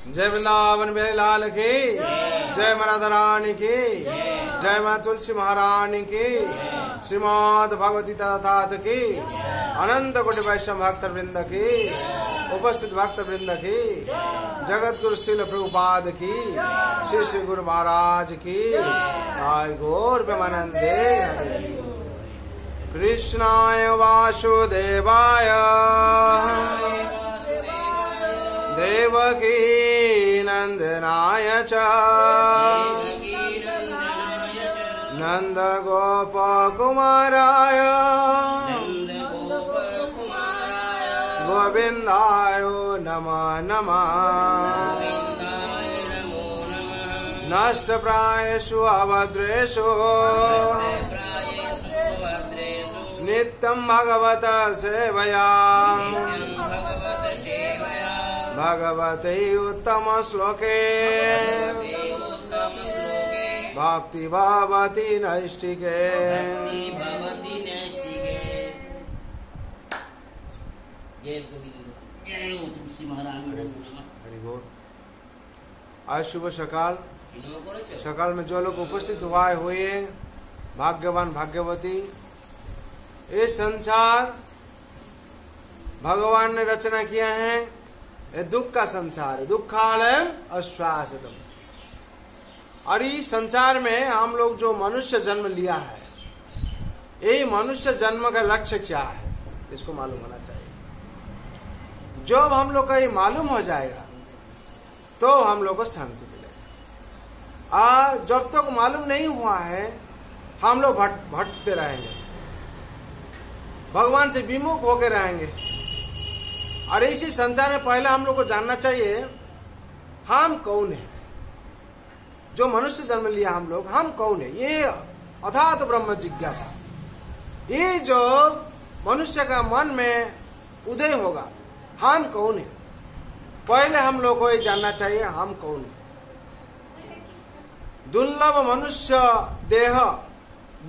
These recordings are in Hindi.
जय वृंदावन मेरे लाल की जय राधा रानी की जय माँ तुलसी महारानी की श्रीमद् भगवती तथात की अनंत कोटि वैष्णव भक्त वृंद की उपस्थित भक्त वृंद की जगत गुरु श्रील प्रभुपाद की श्री श्री गुरु महाराज की जय गौर प्रेमानंदे हरे कृष्णाय वासुदेवाय देवकी नंदनाय च नंद गोप कुमाराय गोविंदाय नमः नमः नष्ट प्रायेषु अभद्रेषु नित्यं भगवत सेवया भगवते उत्तम श्लोके भक्ति भवति नैष्टिके। आज शुभ सकाल सकाल में जो लोग उपस्थित हुए भाग्यवान भाग्यवती। ये संसार भगवान ने रचना किया है, ये दुख का संसार है, दुखालयम अश्वासतम। और इस संसार में हम लोग जो मनुष्य जन्म लिया है, ये मनुष्य जन्म का लक्ष्य क्या है इसको मालूम होना चाहिए। जब हम लोग का ये मालूम हो जाएगा तो हम लोग को शांति मिलेगी। और जब तक मालूम नहीं हुआ है हम लोग भटकते रहेंगे, भगवान से विमुख होकर रहेंगे। और इसी संसार में पहले हम लोग को जानना चाहिए हम कौन है। जो मनुष्य जन्म लिया हम कौन है, ये अथात ब्रह्म जिज्ञासा। ये जो मनुष्य का मन में उदय होगा हम कौन है, पहले हम लोग को ये जानना चाहिए हम कौन है। दुर्लभ मनुष्य देह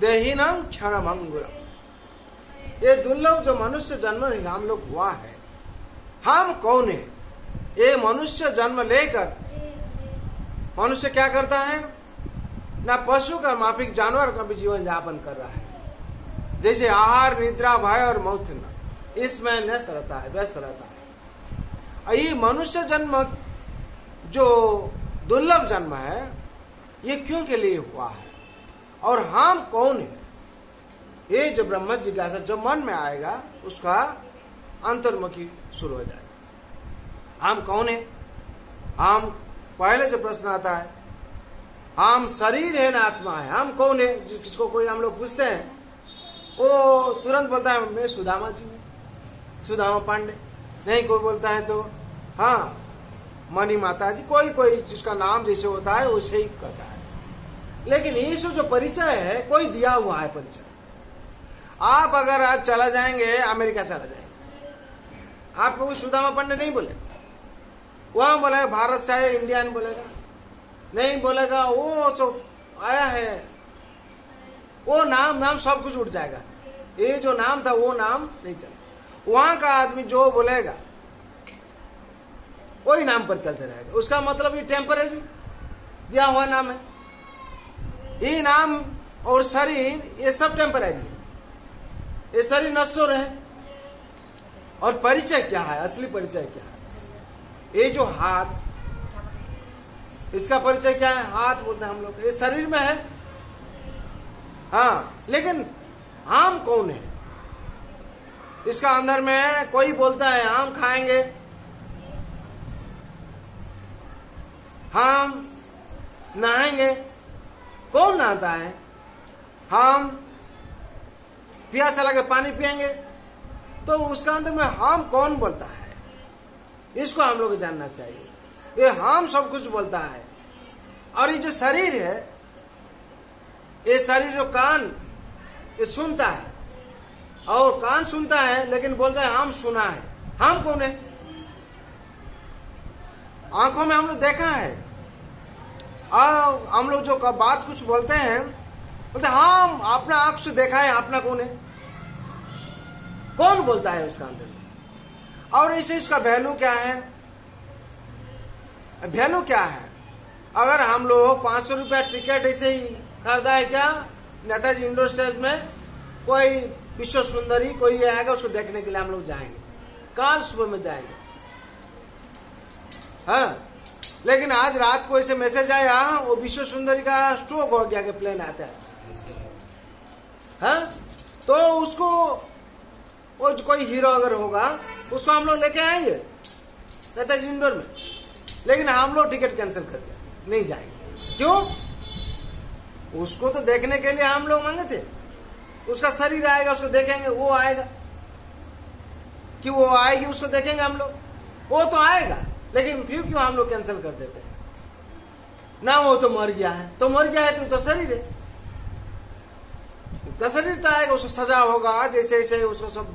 देहिनं क्षण भंगुरम। ये दुर्लभ जो मनुष्य जन्म हम लोग हुआ है, हम कौन है। ये मनुष्य जन्म लेकर मनुष्य क्या करता है, ना पशु का माफिक जानवर का भी जीवन यापन कर रहा है। जैसे आहार निद्रा भय और मौन इसमें व्यस्त रहता है। ये मनुष्य जन्म जो दुर्लभ जन्म है ये क्यों के लिए हुआ है और हम कौन है, ये जो ब्रह्म जिज्ञासा जो मन में आएगा उसका अंतर्मुखी शुरू हो जाएगा। हम कौन है, हम पहले से प्रश्न आता है हम शरीर है ना आत्मा है, हम कौन है। जिसको कोई हम लोग पूछते हैं वो तुरंत बोलता है मैं सुदामा जी हूँ, सुदामा पांडे। नहीं कोई बोलता है तो हाँ मणि माता जी, कोई जिसका नाम जैसे होता है वैसे ही कहता है। लेकिन यीशु जो परिचय है कोई दिया हुआ है परिचय। आप अगर आज चला जाएंगे अमेरिका चला जाएंगे, आपको कोई सुदामा पांडे नहीं बोलेगा। वहां बोलेगा भारत से आया इंडियन बोलेगा, नहीं बोलेगा वो जो आया है वो नाम सब कुछ उठ जाएगा। ये जो नाम था वो नाम नहीं चलेगा। वहां का आदमी जो बोलेगा वही नाम पर चलते रहेगा। उसका मतलब ये टेम्परेरी दिया हुआ नाम है। ये नाम और शरीर ये सब टेम्परेरी है, ये शरीर नश्वर है। और परिचय क्या है, असली परिचय क्या है। ये जो हाथ, इसका परिचय क्या है, हाथ बोलते हैं हम लोग, ये शरीर में है। हाँ लेकिन हम कौन है, इसका अंदर में कोई बोलता है हम खाएंगे, हम नहाएंगे, कौन नहाता है, हम प्यासा लगे पानी पिएंगे, तो उसका अंदर में हम कौन बोलता है इसको हम लोग को जानना चाहिए। ये हम सब कुछ बोलता है। और ये जो शरीर है, ये शरीर जो कान ये सुनता है, और कान सुनता है लेकिन बोलता है हम सुना है। हम कौन है, आंखों में हम लोग देखा है, और हम लोग जो बात कुछ बोलते हैं बोलते हम अपना आंख से देखा है, अपना कौन है, कौन बोलता है उसका अंदर में। और इसे इसका वैल्यू क्या है, वैल्यू क्या है? अगर हम लोग 500 रुपया टिकट ऐसे ही खरीदा है क्या नेताजी इंडोर स्टेज में, कोई विश्व सुंदरी कोई आएगा उसको देखने के लिए हम लोग जाएंगे, कल सुबह में जाएंगे। हाँ, लेकिन आज रात को ऐसे मैसेज आया वो विश्व सुंदरी का स्ट्रोक हो गया कि प्लेन आता है। हाँ, तो उसको वो कोई हीरो अगर होगा उसको हम लोग लेके आएंगे नेताजी इंडोर में, लेकिन हम लोग टिकट कैंसिल कर दिया, नहीं जाएंगे। क्यों? उसको तो देखने के लिए हम लोग मांगे थे, उसका शरीर आएगा उसको देखेंगे, वो आएगा कि वो आएगी उसको देखेंगे हम लोग, वो तो आएगा, लेकिन फिर क्यों हम लोग कैंसिल कर देते हैं? ना वो तो मर गया है, तो मर गया है तो शरीर है, उसका शरीर तो आएगा, उसको सजा होगा, जैसे जैसे उसको सब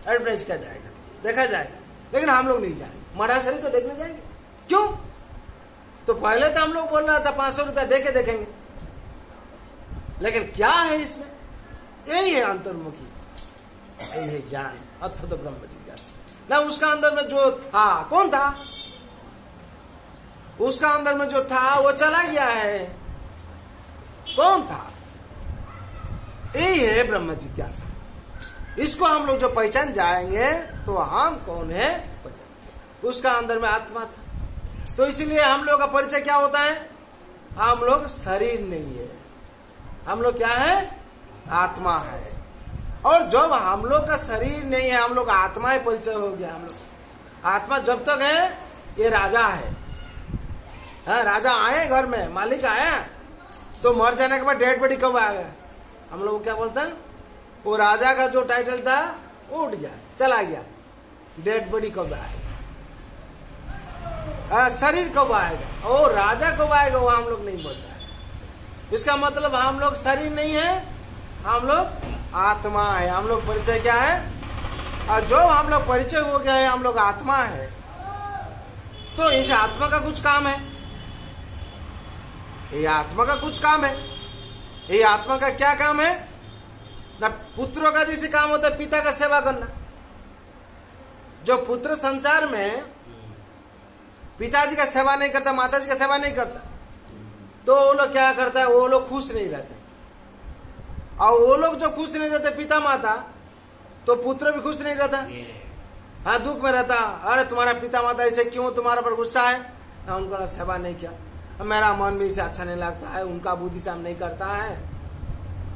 एडवर्टाइज किया जाएगा, देखा जाएगा, लेकिन हम लोग नहीं जाएंगे। मरा शरीर को देखने जाएंगे क्यों? तो पहले तो हम लोग बोल रहा था 500 रुपया दे के देखेंगे, लेकिन क्या है इसमें? यही है अंतर्मुखी, यही है ज्ञान अथ तो ब्रह्म जिज्ञासा। ना उसका अंदर में जो था, कौन था? उसका अंदर में जो था वो चला गया है, कौन था? यही है ब्रह्म जिज्ञासा। इसको हम लोग जो पहचान जाएंगे तो हम कौन है पहचान, उसका अंदर में आत्मा था। तो इसीलिए हम लोग का परिचय क्या होता है? हम लोग शरीर नहीं है, हम लोग क्या है? आत्मा है। और जब हम लोग का शरीर नहीं है, हम लोग आत्मा ही परिचय हो गया। हम लोग आत्मा जब तक है ये राजा है। हाँ, राजा आए घर में, मालिक आया, तो मर जाने के बाद डेड बॉडी कब आएगा? हम लोग क्या बोलते हैं? वो राजा का जो टाइटल था उठ गया, चला गया, डेड बॉडी कब आएगा? शरीर कब आएगा? और राजा कब आएगा वो हम लोग नहीं बोलते हैं। इसका मतलब हम लोग शरीर नहीं है, हम लोग आत्मा है। हम लोग परिचय क्या है? और जो हम लोग परिचय हो गया है हम लोग आत्मा है, तो इस आत्मा का कुछ काम है, ये आत्मा का कुछ काम है। ये आत्मा का क्या काम है? ना पुत्रों का जैसे काम होता है पिता का सेवा करना। जो पुत्र संसार में पिताजी का सेवा नहीं करता, माताजी का सेवा नहीं करता, तो वो लोग क्या करता है? वो लोग खुश नहीं रहते। और वो लोग जो खुश नहीं रहते पिता माता, तो पुत्र भी खुश नहीं रहता। हाँ, दुख में रहता, अरे तुम्हारा पिता माता ऐसे क्यों, तुम्हारे पर गुस्सा है ना, उनका सेवा नहीं किया, मेरा मन भी इसे अच्छा नहीं लगता है, उनका बुद्धि से हम नहीं करता है।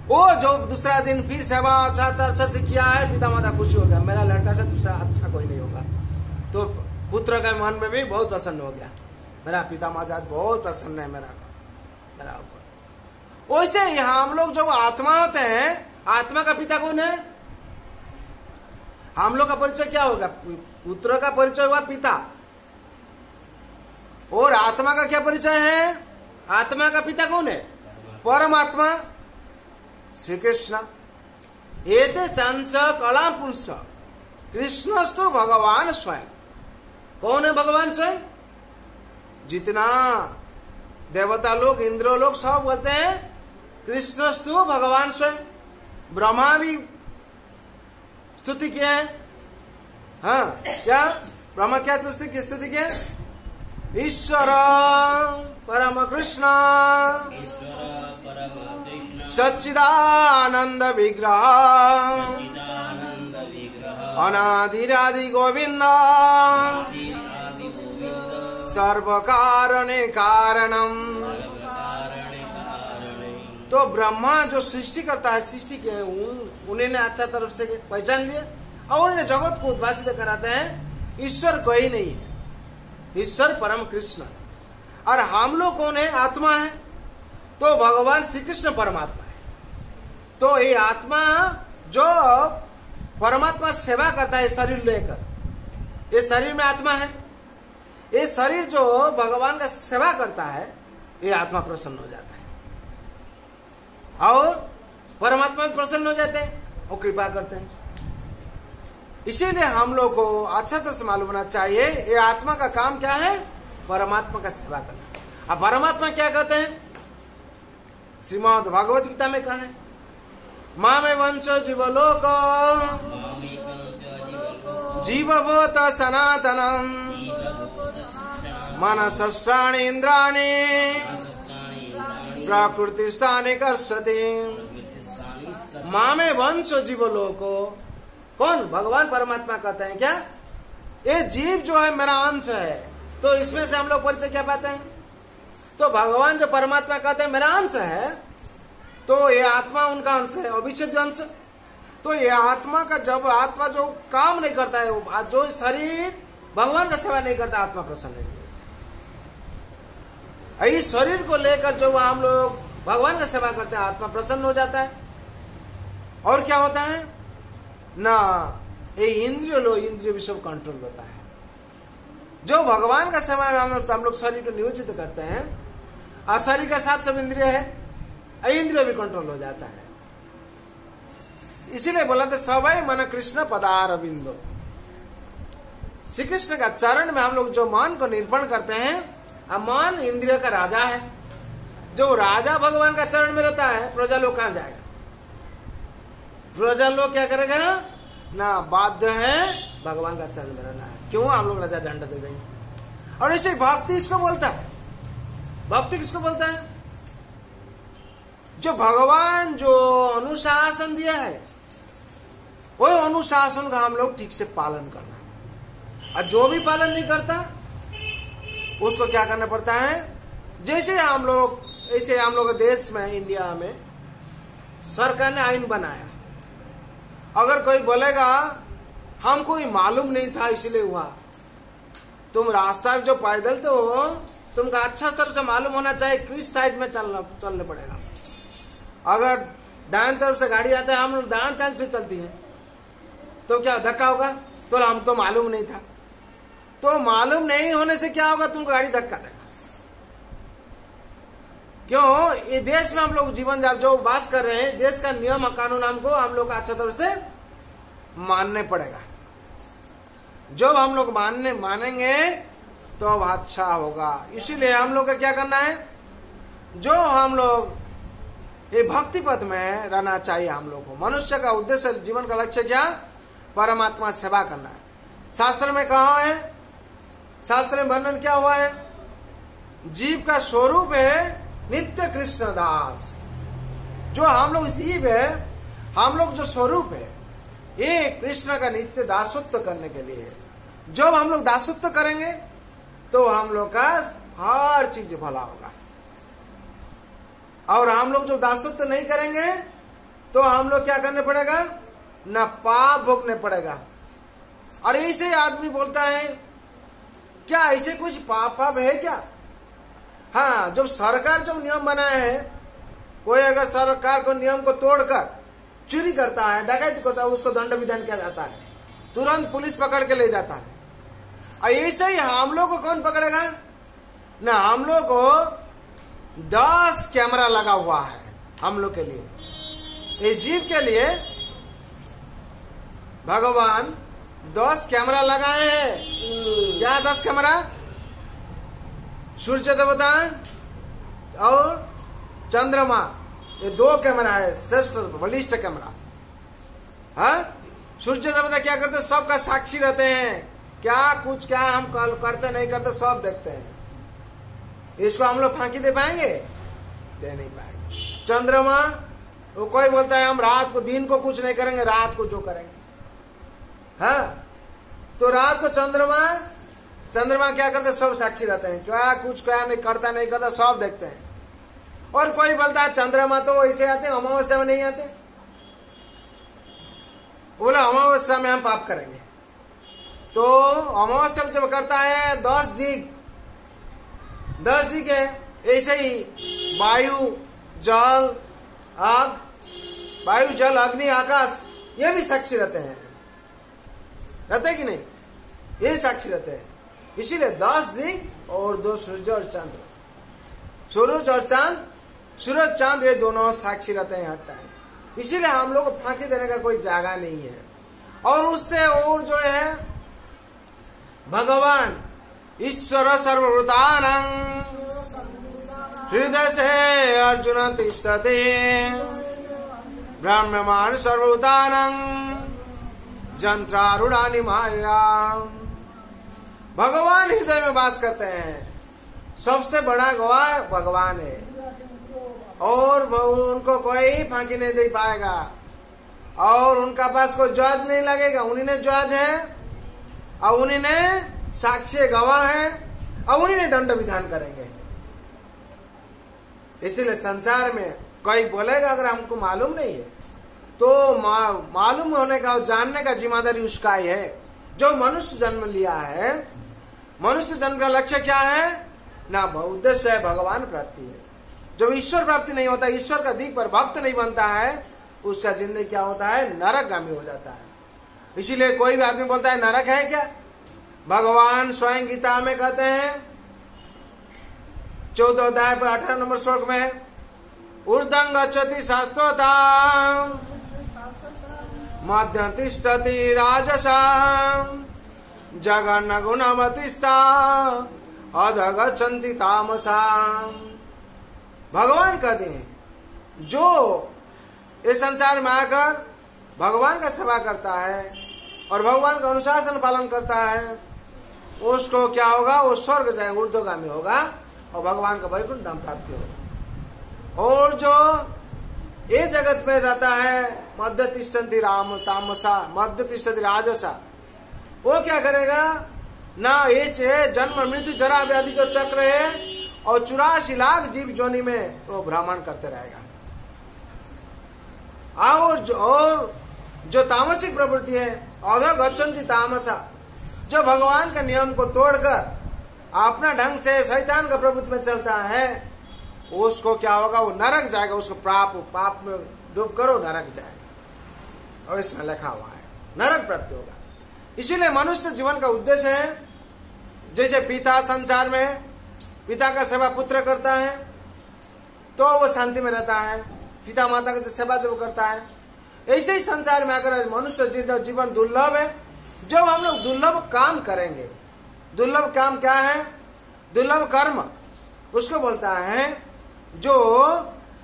वो जो दूसरा दिन फिर सेवा अच्छा से किया है, पिता माता खुशी हो गया, मेरा लड़का से दूसरा अच्छा कोई नहीं होगा, तो पुत्र का मन में भी बहुत प्रसन्न हो गया, मेरा पिता माता बहुत प्रसन्न है मेरा ऊपर। वैसे ही हम लोग जो आत्मा होते हैं, आत्मा का पिता कौन है? हम लोग का परिचय क्या होगा? पुत्र का परिचय हुआ पिता, और आत्मा का क्या परिचय है? आत्मा का पिता कौन है? परमात्मा श्री कृष्ण। एते चंच कला पुंस कृष्णस्तु भगवान स्वयं। कौन है भगवान स्वयं? जितना देवता लोग, इंद्र लोग सब बोलते हैं कृष्णस्तु भगवान स्वयं। ब्रह्मा भी स्तुति किया है। हाँ, क्या ब्रह्मा क्या स्तुति किया? ईश्वर परम कृष्ण सच्चिदानंद विग्रह अनादिरादि गोविंद सर्व कारणे कारणम। तो ब्रह्मा जो सृष्टि करता है, सृष्टि के उन्हें अच्छा तरफ से पहचान लिया और उन्हें जगत को उद्भासित कराते हैं। ईश्वर कोई नहीं है, ईश्वर परम कृष्ण। और हम लोग कौन है? आत्मा है। तो भगवान श्री कृष्ण परमात्मा है। तो ये आत्मा जो परमात्मा सेवा करता है शरीर लेकर, ये शरीर में आत्मा है। ये शरीर जो भगवान का सेवा करता है, ये आत्मा प्रसन्न हो जाता है और परमात्मा भी प्रसन्न हो जाते हैं और कृपा करते हैं। इसीलिए हम लोग को अच्छा तरह से मालूम होना चाहिए ये आत्मा का काम क्या है? परमात्मा का सेवा करना। अब परमात्मा क्या कहते हैं? श्रीमद् भागवत गीता में कहा है, मामे वंशो जीवलोक जीवभूत सनातनम मनसस्त्राणि इंद्राणि प्रकृतिस्थानि कर्षति मामे वंशो जीवलोको। कौन? भगवान परमात्मा कहते हैं क्या ये जीव जो है मेरा अंश है। तो इसमें से हम लोग परिचय क्या पाते हैं? तो भगवान जो परमात्मा कहते हैं मेरा अंश है, तो ये आत्मा उनका अंश है, अविच्छेद्य अंश। तो ये आत्मा का जब आत्मा जो काम नहीं करता है, जो शरीर भगवान का सेवा नहीं करता, आत्मा प्रसन्न नहीं होता। इस शरीर को लेकर जो हम लोग भगवान का सेवा करते हैं, आत्मा प्रसन्न हो जाता है। और क्या होता है ना, ये इंद्रिय भी सब कंट्रोल होता है। जो भगवान का सेवा में हम लोग शरीर को नियोजित करते हैं, और शरीर के साथ सब इंद्रिय है, इंद्रिय भी कंट्रोल हो जाता है। इसीलिए बोला था सवै मन कृष्ण पदार बिंदु। श्री कृष्ण का चरण में हम लोग जो मन को निर्पण करते हैं, अब मन इंद्रिय का राजा है। जो राजा भगवान का चरण में रहता है, प्रजा लोग कहां जाएगा? प्रजा लोग क्या करेगा ना, बाध्य है भगवान का चरण में रहना है। क्यों? हम लोग राजा दंड दे देंगे। और ऐसे भक्ति इसको बोलता है। भक्ति किसको बोलता है? जो भगवान जो अनुशासन दिया है, वो अनुशासन का हम लोग ठीक से पालन करना। और जो भी पालन नहीं करता उसको क्या करना पड़ता है? जैसे हम लोग देश में, इंडिया में सरकार ने आईन बनाया। अगर कोई बोलेगा हमको ही मालूम नहीं था इसलिए हुआ, तुम रास्ता जो पैदल तो हो, तुमको अच्छा तरह से मालूम होना चाहिए किस साइड में चलने पड़ेगा। अगर दाएं तरफ से गाड़ी आता है, हम लोग दाएं साइड से चलती है, तो क्या धक्का होगा? तो हम तो मालूम नहीं था। तो मालूम नहीं होने से क्या होगा? तुमको गाड़ी धक्का देगा। क्यों? ये देश में हम लोग जीवन जो वास कर रहे हैं, देश का नियम कानून हमको हम लोग अच्छा तरह से मानने पड़ेगा। जब हम लोग मानेंगे तो अब अच्छा होगा। इसीलिए हम लोग को क्या करना है? जो हम लोग ये भक्ति पथ में रहना चाहिए। हम लोग को मनुष्य का उद्देश्य, जीवन का लक्ष्य क्या? परमात्मा सेवा करना है। शास्त्र में कहा है, शास्त्र में वर्णन क्या हुआ है? जीव का स्वरूप है नित्य कृष्ण दास। जो हम लोग जीव है, हम लोग जो स्वरूप है, ये कृष्ण का नित्य दासत्व करने के लिए है। जब हम लोग दासत्व करेंगे तो हम लोग का हर चीज भला होगा। और हम लोग जो दासत्व नहीं करेंगे तो हम लोग क्या करने पड़ेगा ना, पाप भोगने पड़ेगा। और ऐसे आदमी बोलता है क्या ऐसे कुछ पाप है क्या? हाँ, जब सरकार जो नियम बनाया है, कोई अगर सरकार को नियम को तोड़कर चोरी करता है, डकैती करता है, उसको दंड विधान किया जाता है, तुरंत पुलिस पकड़ के ले जाता है। और ऐसे ही हम लोग को कौन पकड़ेगा ना? हम लोग को 10 कैमरा लगा हुआ है हम लोग के लिए। इस जीव के लिए भगवान 10 कैमरा लगाए हैं। क्या 10 कैमरा? सूर्य देवता और चंद्रमा, ये 2 कैमरा है, श्रेष्ठ बलिष्ठ कैमरा। हाँ, सूर्य देवता क्या करते? सबका साक्षी रहते हैं। क्या हम करते नहीं करते सब देखते हैं। इसको हम लोग फांकी दे पाएंगे? दे नहीं पाएंगे। चंद्रमा, वो कोई बोलता है हम रात को, दिन को कुछ नहीं करेंगे, रात को जो करेंगे। हाँ, तो रात को चंद्रमा क्या करते? सब साक्षी रहते हैं। क्या नहीं करता सब देखते हैं। और कोई बोलता है चंद्रमा तो ऐसे आते हैं, अमावस्या में नहीं आते। बोला अमावस्या में हम पाप करेंगे। तो अमावस्या में जब करता है 10 दिग है, ऐसे ही वायु जल अग्नि आकाश, ये भी साक्षी रहते कि नहीं? ये साक्षी रहते हैं। इसीलिए 10 दिग और 2 सूर्य और चंद्र, सूरज चांद ये दोनों साक्षी रहते हैं हर टाइम। इसीलिए हम लोग को फांकी देने का कोई जगह नहीं है। और उससे और जो है भगवान ईश्वर सर्वभूतानां हृदय से अर्जुन तिष्ठते ब्रह्मवान सर्वभूतानां यंत्रारूढ़ानि माया। भगवान हृदय में वास करते हैं। सबसे बड़ा गवाह भगवान है और उनको कोई फांकी नहीं दे पाएगा और उनका पास कोई जज नहीं लगेगा। उन्हीं ने जज है और उन्हीं ने साक्षी गवाह है और उन्हीं ने दंड विधान करेंगे। इसीलिए संसार में कोई बोलेगा अगर हमको मालूम नहीं है तो मालूम होने का और जानने का जिम्मेदारी उसका ही है। जो मनुष्य जन्म लिया है, मनुष्य जन्म का लक्ष्य क्या है ना, उद्देश्य है भगवान प्राप्ति है। जो ईश्वर प्राप्ति नहीं होता, ईश्वर का दीप पर भक्त नहीं बनता है, उसका जिंदगी क्या होता है, नरकगामी हो जाता है। इसीलिए कोई भी आदमी बोलता है नरक है क्या, भगवान स्वयं गीता में कहते हैं 14 अध्याय पर 18 नंबर श्लोक में, ऊर्ध्वं गच्छति शास्त्रोताम् मध्यं तिष्ठति राजसाम् जघन्य गुणवतिस्ता अधः गच्छन्ति तामसाम्। भगवान कहते हैं जो इस संसार में आकर भगवान का सेवा करता है और भगवान का अनुशासन पालन करता है, उसको क्या होगा, वो स्वर्ग जाएगा, ऊर्ध्वगामी होगा और भगवान का वैकुंठ धाम प्राप्ति होगा। और जो ये जगत में रहता है मध्य तिष्ठन्ति राम तामसा मध्य तिष्ठन्ति राजसा, वो क्या करेगा ना, ये जन्म मृत्यु जरा व्याधि जो चक्र है और 84 लाख जीव जोनि में वो भ्रमण करते रहेगा। और जो तामसिक प्रवृत्ति है अधः गच्छन्ति तामसा, जो भगवान का नियम को तोड़कर अपना ढंग से शैतान का प्रवृत्ति में चलता है, उसको क्या होगा, वो नरक जाएगा। उसको पाप में डूब कर वो नरक जाएगा और इसमें लिखा हुआ है नरक प्राप्ति होगा। इसीलिए मनुष्य जीवन का उद्देश्य है, जैसे पिता संसार में पिता का सेवा पुत्र करता है तो वो शांति में रहता है, पिता माता का सेवा जब करता है, ऐसे ही संसार में आकर मनुष्य जीवन दुर्लभ है। जब हम लोग दुर्लभ काम करेंगे, दुर्लभ काम क्या है, दुर्लभ कर्म उसको बोलता है जो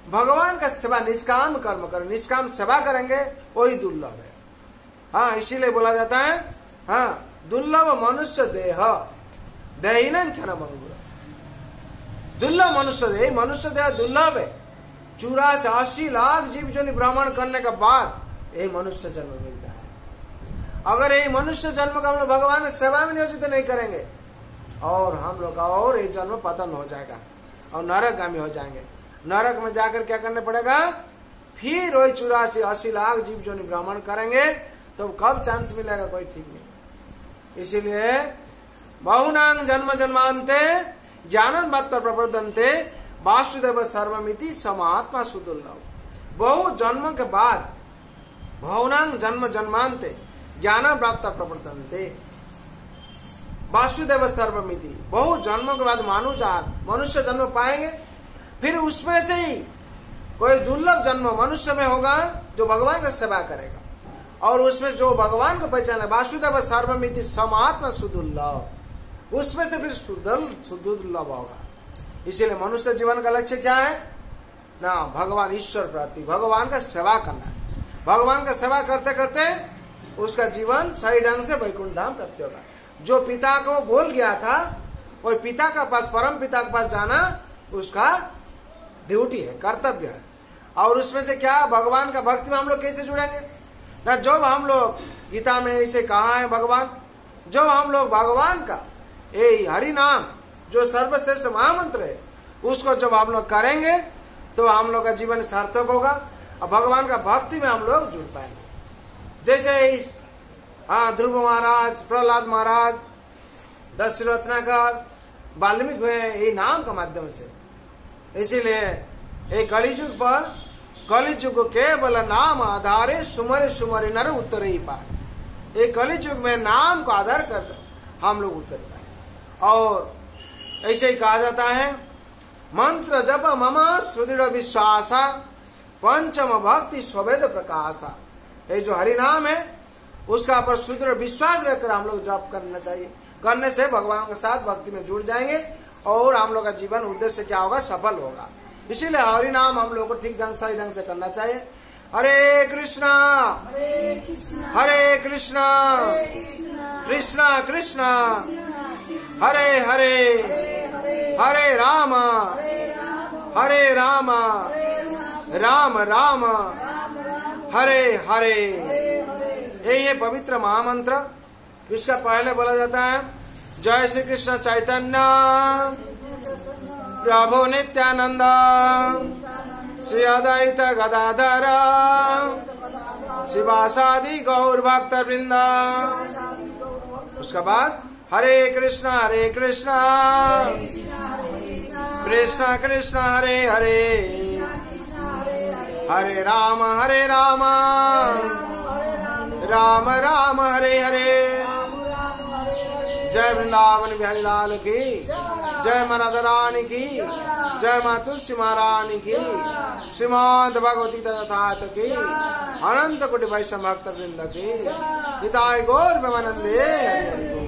भगवान का सेवा निष्काम कर्म करें, निष्काम सेवा करेंगे वही दुर्लभ है। हाँ, इसीलिए बोला जाता है हाँ, दुर्लभ मनुष्य देह दहीनं क्षण मंगुर, दुर्लभ मनुष्य देह, मनुष्य देह दुर्लभ है। 84 लाख जीव जोनि भ्रमण करने के बाद यही मनुष्य जन्म मिलता है। अगर यही मनुष्य जन्म का हम लोग भगवान सेवा में नियोजित नहीं करेंगे और हम लोग का और ये जन्म पतन हो जाएगा और नरकगामी हो जाएंगे। नरक में जाकर क्या करने पड़ेगा, फिर वही 84 लाख जीव जोनि भ्रमण करेंगे तो कब चांस मिलेगा कोई ठीक नहीं। इसीलिए बहुनांग जन्म जन्मांते ज्ञानं मत्त प्रवर्धन्ते वासुदेव सर्वमिति समात्मा सुदुर्लभ। बहु जन्म के बाद बहुनांग जन्म जन्मांते ज्ञानं प्राप्त प्रवर्धन्ते वासुदेव सर्वमिति, बहु जन्मों के बाद मनुष्य जन्म पाएंगे, फिर उसमें से ही कोई दुर्लभ जन्म मनुष्य में होगा जो भगवान का सेवा करेगा और उसमें जो भगवान को पहचाने, वासुदेव सर्वमिति समात्मा सुदुर्लभ, उसमें से फिर सुदुर्लभ होगा। इसीलिए मनुष्य जीवन का लक्ष्य क्या है ना, भगवान ईश्वर प्राप्ति, भगवान का सेवा करना है। भगवान का सेवा करते करते उसका जीवन सही ढंग से वैकुंठ धाम प्राप्ति होगा। जो पिता को भूल गया था वही पिता का पास, परम पिता के पास जाना उसका ड्यूटी है, कर्तव्य है। और उसमें से क्या, भगवान का भक्ति में हम लोग कैसे जुड़ेंगे ना, जब हम लोग गीता में इसे कहा है भगवान, जब हम लोग भगवान का ये हरि नाम जो सर्वश्रेष्ठ महामंत्र है उसको जब हम लोग करेंगे तो हम लोग का जीवन सार्थक होगा और भगवान का भक्ति में हम लोग जुड़ पाएंगे। जैसे ध्रुव महाराज, प्रहलाद महाराज, दशरथ रत्नाकर, वाल्मीकि हुए ये नाम के माध्यम से। इसीलिए एक कलिजुग पर, कलिजुग केवल नाम आधारे सुमरे सुमरे नर उत्तर ही पाए। एक कलिजुग में नाम को आधार कर हम लोग उतर पाए। और ऐसे ही कहा जाता है, मंत्र जप मम सुदृढ़ विश्वासा पंचम भक्ति स्ववेद प्रकाशा। ये जो हरि नाम है उसका पर सुदृढ़ विश्वास रखकर हम लोग जप करना चाहिए। करने से भगवान के साथ भक्ति में जुड़ जाएंगे और हम लोग का जीवन उद्देश्य क्या होगा, सफल होगा। इसीलिए हरि नाम हम लोग को ठीक ढंग सही ढंग से करना चाहिए। हरे कृष्णा हरे कृष्णा कृष्णा कृष्णा हरे हरे हरे राम हरे राम राम राम हरे हरे। यही है पवित्र महामंत्र। इसका पहले बोला जाता है जय श्री कृष्ण चैतन्य प्रभु नित्यानंद श्री अद्वैत गदाधर शिवासादि गौर भक्त वृंद। उसके बाद हरे कृष्ण कृष्ण कृष्ण हरे हरे हरे राम राम राम हरे हरे। जय वृंदावन बिहारी लाल की जय माँ राधा रानी की जय माँ तुलसी महारानी की श्रीमद् भगवती तथात की अनंत कोटि वैष्णव भक्त वृंद की हिताय गौर प्रेमानंदे।